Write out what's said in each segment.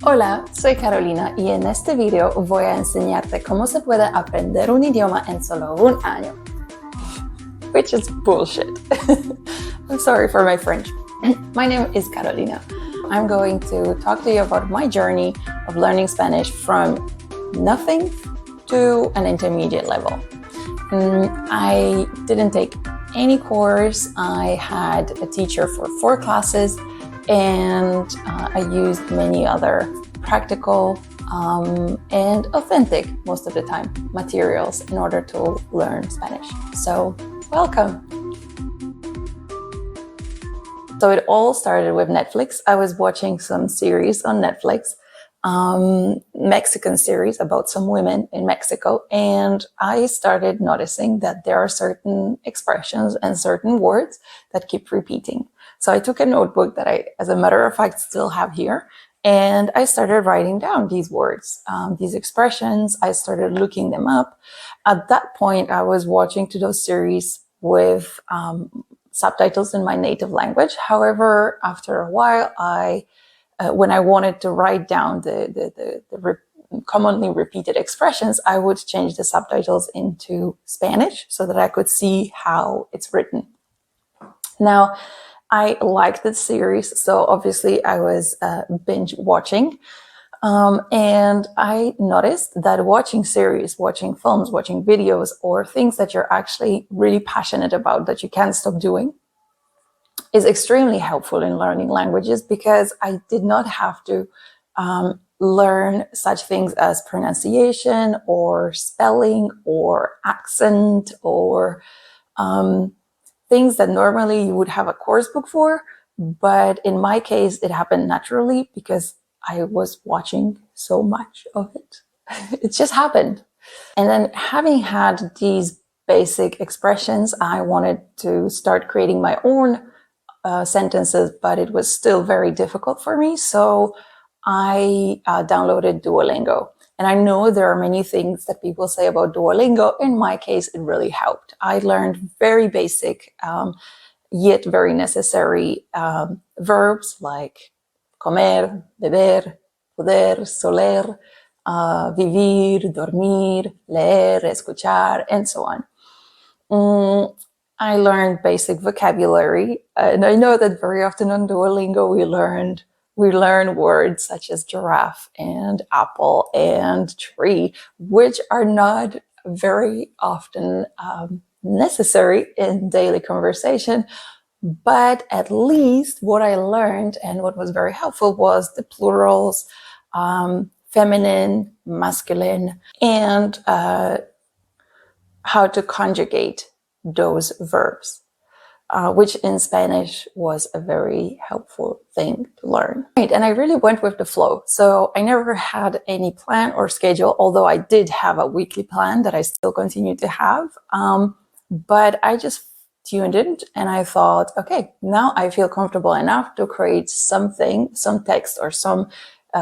Hola, soy Carolina y en este video voy a enseñarte cómo se puede aprender un idioma en solo un año. Which is bullshit. I'm sorry for my French. My name is Carolina. I'm going to talk to you about my journey of learning Spanish from nothing to an intermediate level. I didn't take any course. I had a teacher for 4 classes, and I used many other practical and authentic, most of the time, materials in order to learn Spanish. So, welcome. So it all started with Netflix. I was watching some series on Netflix, Mexican series about some women in Mexico, and I started noticing that there are certain expressions and certain words that keep repeating. So I took a notebook that I, as a matter of fact, still have here, and I started writing down these words, these expressions. I started looking them up. At that point, I was watching to those series with subtitles in my native language. However, after a while, when I wanted to write down the commonly repeated expressions, I would change the subtitles into Spanish so that I could see how it's written. Now, I liked the series, so obviously I was binge watching. And I noticed that watching series, watching films, watching videos, or things that you're actually really passionate about that you can't stop doing is extremely helpful in learning languages, because I did not have to learn such things as pronunciation or spelling or accent or things that normally you would have a course book for. But in my case, it happened naturally because I was watching so much of it. It just happened. And then, having had these basic expressions, I wanted to start creating my own sentences, but it was still very difficult for me. So I downloaded Duolingo. And I know there are many things that people say about Duolingo. In my case, it really helped. I learned very basic, yet very necessary verbs like comer, beber, poder, soler, vivir, dormir, leer, escuchar, and so on. I learned basic vocabulary, and I know that very often on Duolingo we learn words such as giraffe and apple and tree, which are not very often necessary in daily conversation. But at least what I learned and what was very helpful was the plurals, feminine, masculine, and how to conjugate those verbs, which in Spanish was a very helpful thing to learn. Right, and I really went with the flow. So I never had any plan or schedule, although I did have a weekly plan that I still continue to have. But I just tuned in and I thought, okay, now I feel comfortable enough to create something, some text or some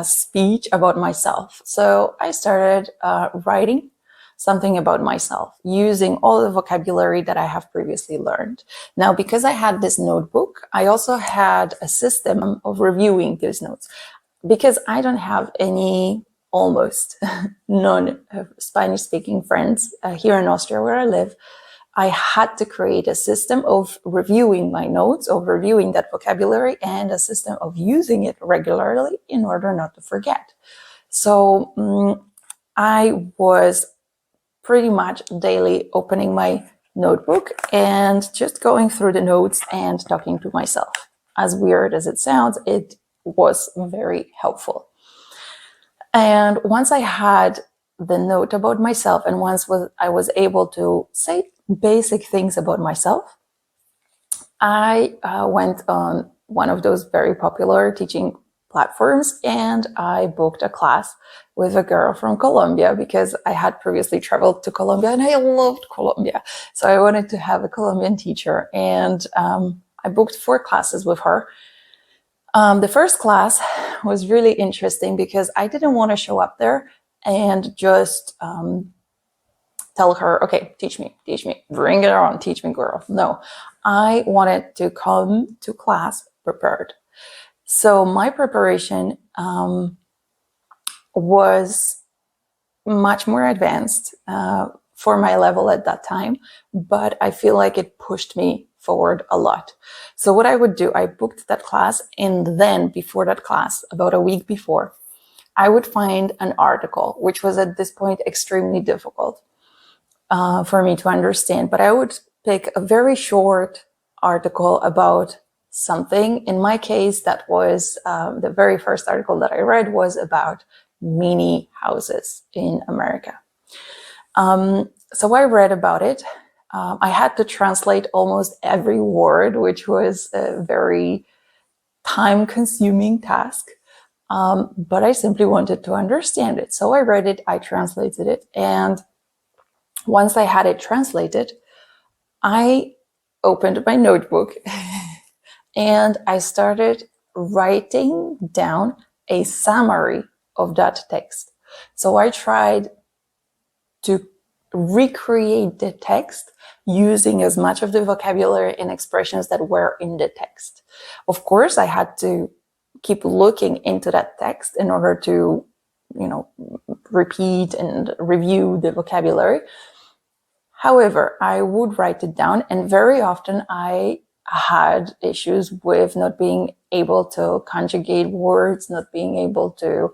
speech about myself. So I started writing something about myself using all the vocabulary that I have previously learned. Now, because I had this notebook, I also had a system of reviewing these notes, because I don't have any, almost none of Spanish speaking friends here in Austria where I live. I had to create a system of reviewing my notes, of reviewing that vocabulary, and a system of using it regularly in order not to forget. So I was pretty much daily opening my notebook and just going through the notes and talking to myself. As weird as it sounds, it was very helpful. And once I had the note about myself, and once I was able to say basic things about myself, I went on one of those very popular teaching platforms, and I booked a class with a girl from Colombia, because I had previously traveled to Colombia and I loved Colombia. So I wanted to have a Colombian teacher, and I booked 4 classes with her. The first class was really interesting because I didn't want to show up there and just tell her, okay, teach me, bring it on, teach me, girl. No, I wanted to come to class prepared. So my preparation was much more advanced for my level at that time, but I feel like it pushed me forward a lot. So what I would do, I booked that class, and then before that class, about a week before, I would find an article, which was at this point extremely difficult for me to understand, but I would pick a very short article about something. In my case, that was the very first article that I read was about mini houses in America. So I read about it. I had to translate almost every word, which was a very time-consuming task. But I simply wanted to understand it. So I read it, I translated it, and once I had it translated, I opened my notebook and I started writing down a summary of that text. So I tried to recreate the text using as much of the vocabulary and expressions that were in the text. Of course, I had to keep looking into that text in order to, repeat and review the vocabulary. However, I would write it down, and very often I had issues with not being able to conjugate words, not being able to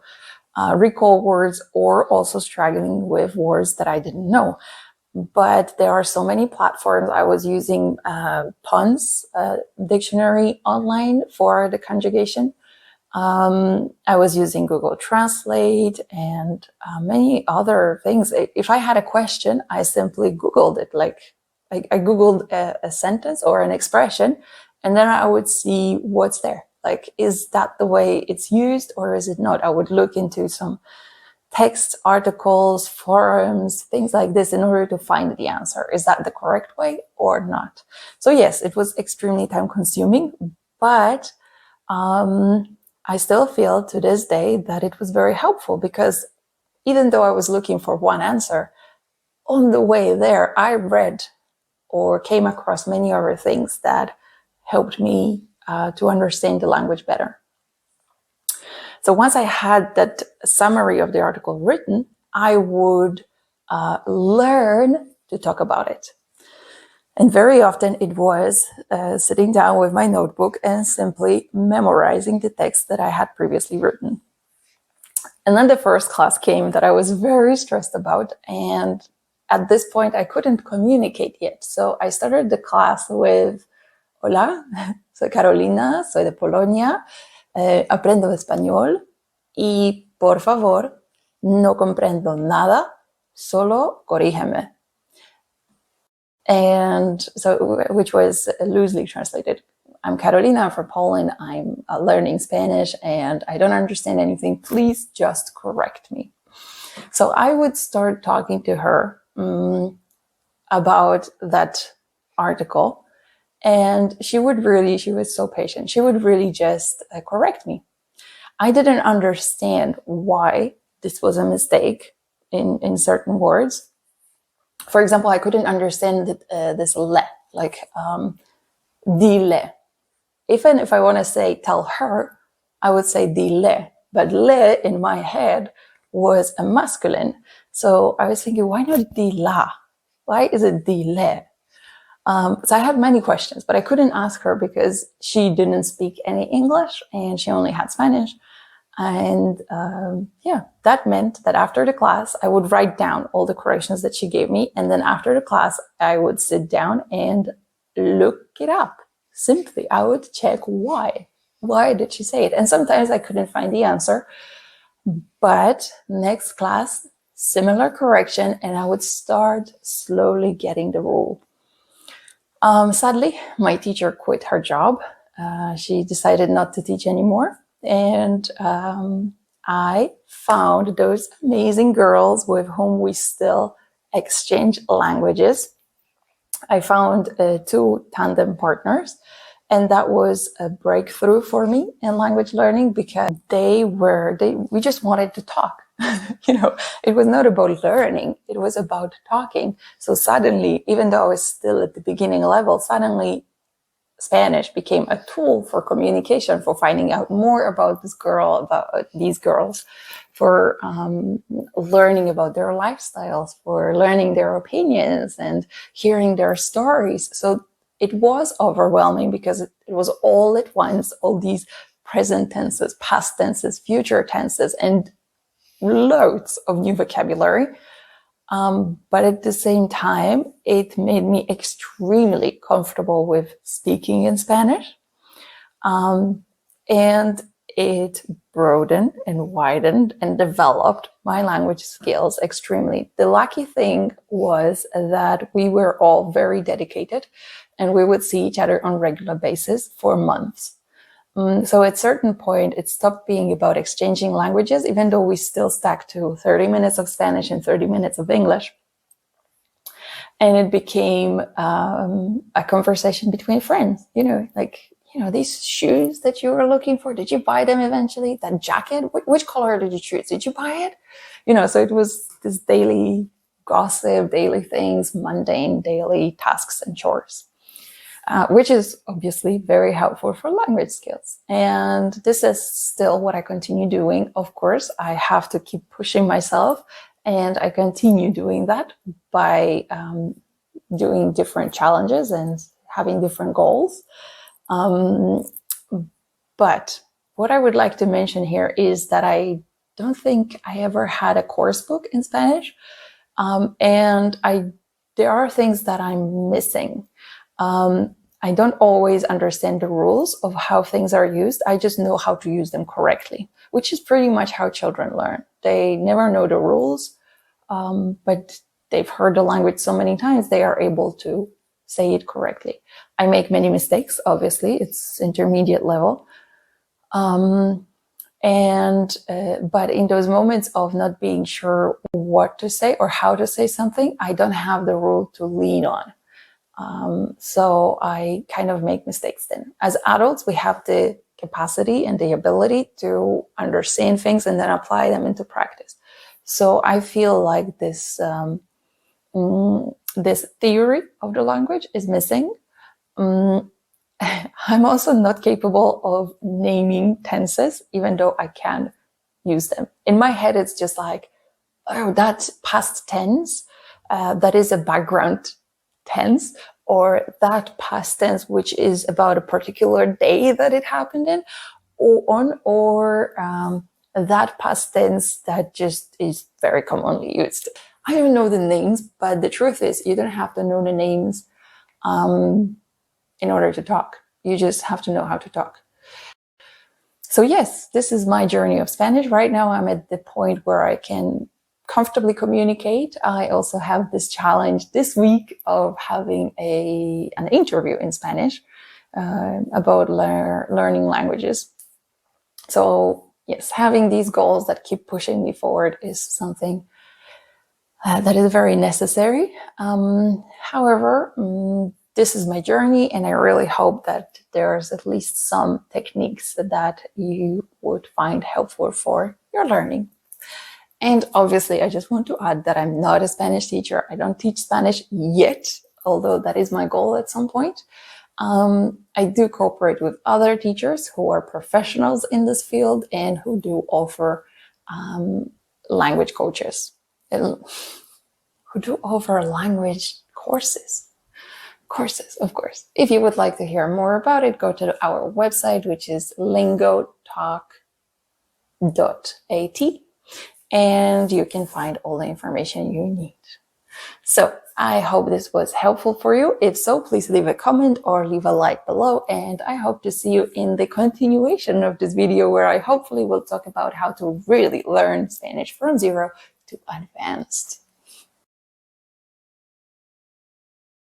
recall words, or also struggling with words that I didn't know. But there are so many platforms. I was using Pun's dictionary online for the conjugation. I was using Google Translate and many other things. If I had a question, I simply Googled it. Like I Googled a sentence or an expression, and then I would see what's there. Like, is that the way it's used or is it not? I would look into some text articles, forums, things like this in order to find the answer. Is that the correct way or not? So yes, it was extremely time consuming, but I still feel to this day that it was very helpful, because even though I was looking for one answer, on the way there, I read or came across many other things that helped me to understand the language better. So once I had that summary of the article written, I would learn to talk about it. And very often it was sitting down with my notebook and simply memorizing the text that I had previously written. And then the first class came that I was very stressed about. And at this point, I couldn't communicate yet. So I started the class with, hola, soy Carolina, soy de Polonia, aprendo español y por favor, no comprendo nada, solo corrígeme. And so, which was loosely translated, I'm Carolina from Poland, I'm learning Spanish and I don't understand anything, please just correct me. So I would start talking to her about that article, and she was so patient, she would really just correct me. I didn't understand why this was a mistake in certain words. For example, I couldn't understand this le, like dile. Even if I want to say tell her, I would say dile. But le in my head was a masculine. So I was thinking, why not dila? Why is it dile? So I had many questions, but I couldn't ask her because she didn't speak any English and she only had Spanish. And that meant that after the class, I would write down all the corrections that she gave me. And then after the class, I would sit down and look it up. Simply, I would check why. Why did she say it? And sometimes I couldn't find the answer. But next class, similar correction, and I would start slowly getting the rule. Sadly, my teacher quit her job. She decided not to teach anymore. And I found those amazing girls with whom we still exchange languages. I found 2 tandem partners, and that was a breakthrough for me in language learning, because we just wanted to talk. It was not about learning, it was about talking. So suddenly, even though I was still at the beginning level, suddenly Spanish became a tool for communication, for finding out more about this girl, about these girls, for learning about their lifestyles, for learning their opinions and hearing their stories. So it was overwhelming because it was all at once, all these present tenses, past tenses, future tenses, and loads of new vocabulary. But at the same time, it made me extremely comfortable with speaking in Spanish. And it broadened and widened and developed my language skills extremely. The lucky thing was that we were all very dedicated and we would see each other on a regular basis for months. So at a certain point, it stopped being about exchanging languages, even though we still stuck to 30 minutes of Spanish and 30 minutes of English. And it became a conversation between friends, these shoes that you were looking for, did you buy them eventually? That jacket, which color did you choose? Did you buy it? So it was this daily gossip, daily things, mundane daily tasks and chores. Which is obviously very helpful for language skills. And this is still what I continue doing. Of course, I have to keep pushing myself, and I continue doing that by doing different challenges and having different goals. But what I would like to mention here is that I don't think I ever had a course book in Spanish. And there are things that I'm missing. I don't always understand the rules of how things are used. I just know how to use them correctly, which is pretty much how children learn. They never know the rules, but they've heard the language so many times, they are able to say it correctly. I make many mistakes, obviously. It's intermediate level. But in those moments of not being sure what to say or how to say something, I don't have the rule to lean on. So I kind of make mistakes then. As adults, we have the capacity and the ability to understand things and then apply them into practice. So I feel like this theory of the language is missing. I'm also not capable of naming tenses, even though I can use them. In my head, it's just like, oh, that's past tense. That is a background tense, or that past tense, which is about a particular day that it happened in, or that past tense that just is very commonly used. I don't know the names, but the truth is you don't have to know the names in order to talk. You just have to know how to talk. So yes, this is my journey of Spanish. Right now, I'm at the point where I can comfortably communicate. I also have this challenge this week of having an interview in Spanish about learning languages. So yes, having these goals that keep pushing me forward is something that is very necessary. However, this is my journey, and I really hope that there's at least some techniques that you would find helpful for your learning. And obviously, I just want to add that I'm not a Spanish teacher. I don't teach Spanish yet, although that is my goal at some point. I do cooperate with other teachers who are professionals in this field and who do offer language coaches, who do offer language courses. Of course. If you would like to hear more about it, go to our website, which is lingotalk.at. And you can find all the information you need. So I hope this was helpful for you. If so, please leave a comment or leave a like below. And I hope to see you in the continuation of this video, where I hopefully will talk about how to really learn Spanish from zero to advanced.